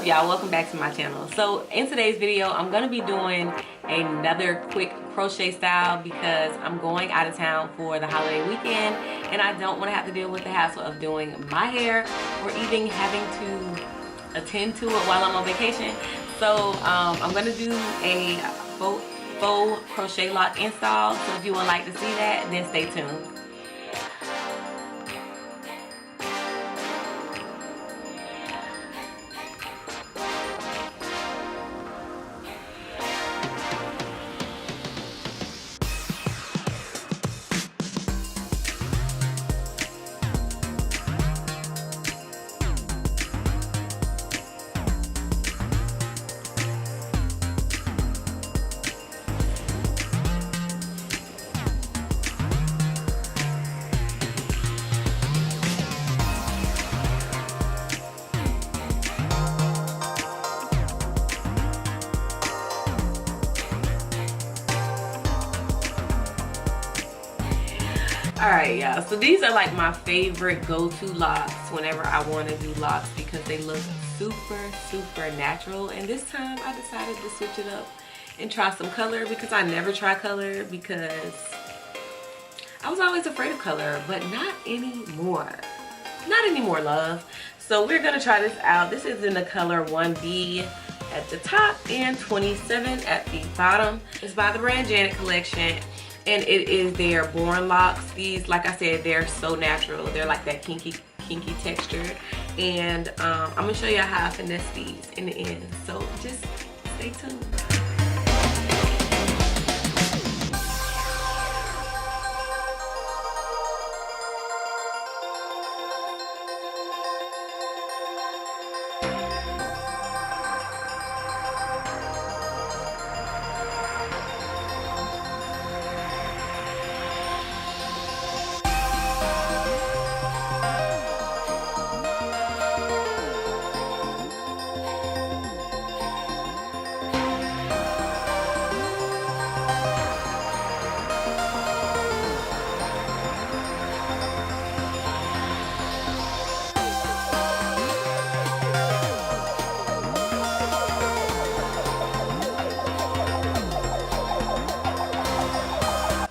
up, y'all? Welcome back to my channel. So in today's video, I'm gonna be doing another quick crochet style because I'm going out of town for the holiday weekend and I don't want to have to deal with the hassle of doing my hair or even having to attend to it while I'm on vacation. So I'm gonna do a faux crochet lock install. So if you would like to see that, then stay tuned. Alright, y'all, so these are like my favorite go-to locks whenever I want to do locks because they look super natural. And this time I decided to switch it up and try some color because I never try color because I was always afraid of color, but not anymore. Not anymore, love. So we're gonna try this out. This is in the color 1B at the top and 27 at the bottom. It's by the brand Janet Collection. And it is their Bourne locks. These, like I said, they're so natural. They're like that kinky texture. And I'm gonna show you how I finesse these in the end. So just stay tuned.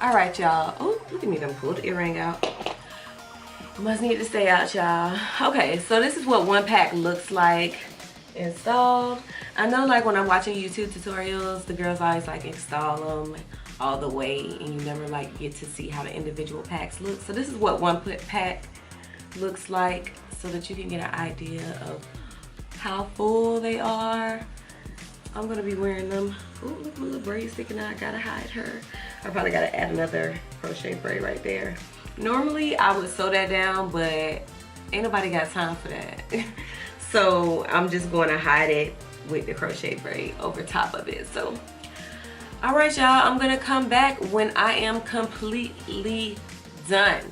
Alright, y'all. Oh, look at me, done pulled the earring out. Must need to stay out, y'all. Okay, so this is what one pack looks like installed. I know, like, when I'm watching YouTube tutorials, the girls always like install them all the way and you never like get to see how the individual packs look. So this is what one pack looks like so that you can get an idea of how full they are. I'm gonna be wearing them. Ooh, look, my little braid sticking out. I gotta hide her. I probably gotta add another crochet braid right there. Normally I would sew that down, but ain't nobody got time for that. So I'm just gonna hide it with the crochet braid over top of it. So, all right, y'all, I'm gonna come back when I am completely done.